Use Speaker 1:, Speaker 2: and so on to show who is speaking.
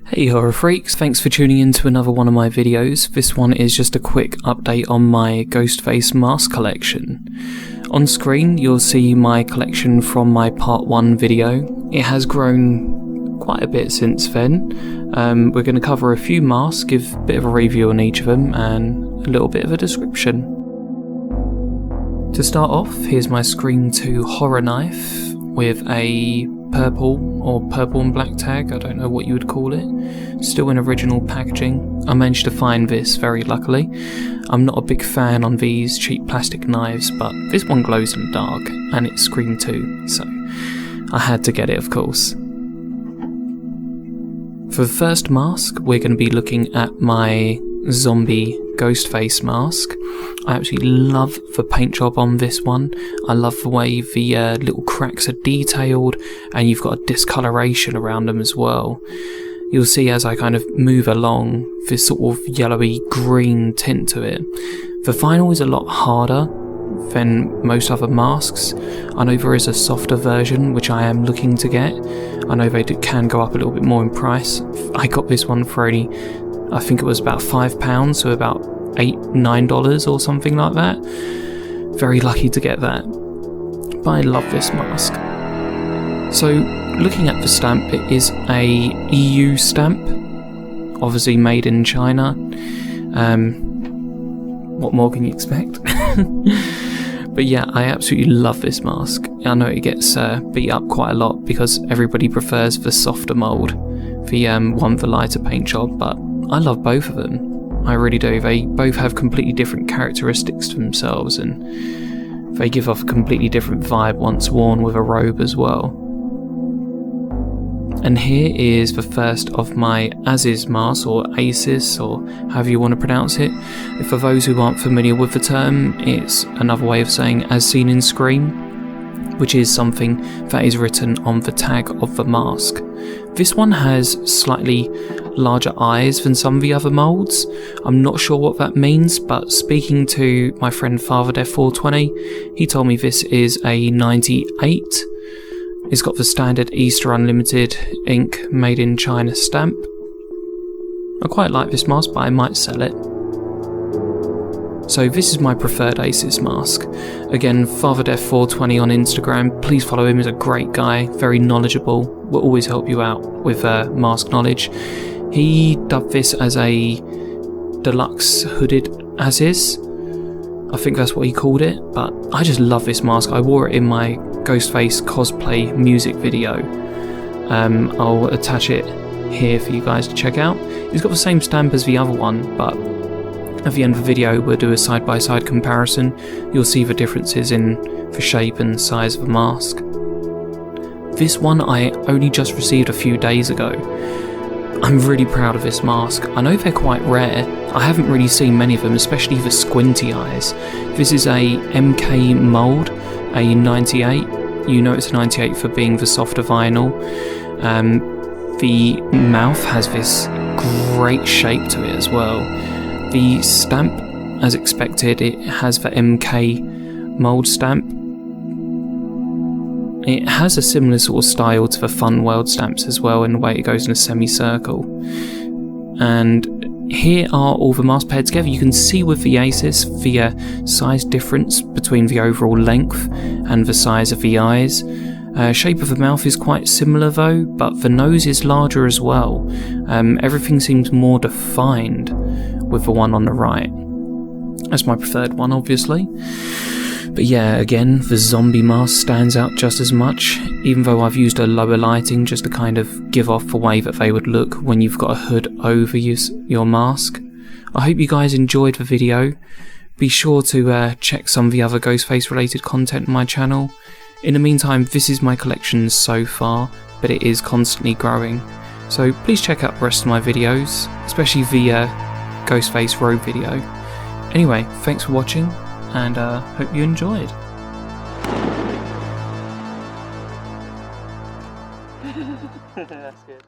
Speaker 1: Hey horror freaks, thanks for tuning in to another one of my videos. This one is just a quick update on my GhostFace mask collection. On screen you'll see my collection from my part 1 video. It has grown quite a bit since then. We're going to cover a few masks, give a bit of a review on each of them and a little bit of a description. To start off, here's my Scream 2 horror knife with a purple and black tag, I don't know what you would call it. Still in original packaging. I managed to find this very luckily. I'm not a big fan on these cheap plastic knives, but this one glows in the dark and it's Scream 2, so I had to get it of course. For the first mask, we're going to be looking at my zombie GhostFace mask. I absolutely love the paint job on this one. I love the way the little cracks are detailed and you've got a discoloration around them as well. You'll see as I kind of move along this sort of yellowy green tint to it. The vinyl is a lot harder than most other masks. I know there is a softer version which I am looking to get. I know they can go up a little bit more in price. I got this one for only, I think it was about £5, so about $8-9 or something like that. Very lucky to get that. But I love this mask. So looking at the stamp, it is a EU stamp, obviously made in China. What more can you expect? But yeah, I absolutely love this mask. I know it gets beat up quite a lot because everybody prefers the softer mould, the one with the lighter paint job, but I love both of them. I really do. They both have completely different characteristics to themselves and they give off a completely different vibe once worn with a robe as well. And here is the first of my ASIS masks, or ASIS, or however you want to pronounce it. For those who aren't familiar with the term, it's another way of saying as seen in Scream, which is something that is written on the tag of the mask. This one has slightly larger eyes than some of the other moulds. I'm not sure what that means, but speaking to my friend FatherDeath420, he told me this is a 98. It's got the standard Easter Unlimited ink made in China stamp. I quite like this mask, but I might sell it. So this is my preferred ASIS mask. Again, FatherDeath420 on Instagram, please follow him, he's a great guy, very knowledgeable, will always help you out with mask knowledge. He dubbed this as a deluxe hooded ASIS. I think that's what he called it, but I just love this mask. I wore it in my GhostFace cosplay music video. I'll attach it here for you guys to check out. It's got the same stamp as the other one, but at the end of the video we'll do a side-by-side comparison. You'll see the differences in the shape and size of the mask. This one I only just received a few days ago. I'm really proud of this mask. I know they're quite rare. I haven't really seen many of them, especially the squinty eyes. This is a MK mould, a 98. You know it's a 98 for being the softer vinyl. The mouth has this great shape to it as well. The stamp, as expected, it has the MK mould stamp. It has a similar sort of style to the Fun World stamps as well, in the way it goes in a semicircle. And here are all the masks paired together. You can see with the ASIS the size difference between the overall length and the size of the eyes. Shape of the mouth is quite similar though, but the nose is larger as well. Everything seems more defined with the one on the right. That's my preferred one, obviously. But yeah, again, the zombie mask stands out just as much, even though I've used a lower lighting just to kind of give off the way that they would look when you've got a hood over your mask. I hope you guys enjoyed the video. Be sure to check some of the other GhostFace related content on my channel. In the meantime, this is my collection so far, but it is constantly growing. So please check out the rest of my videos, especially the GhostFace robe video. Anyway, thanks for watching, and hope you enjoyed.
Speaker 2: That's good.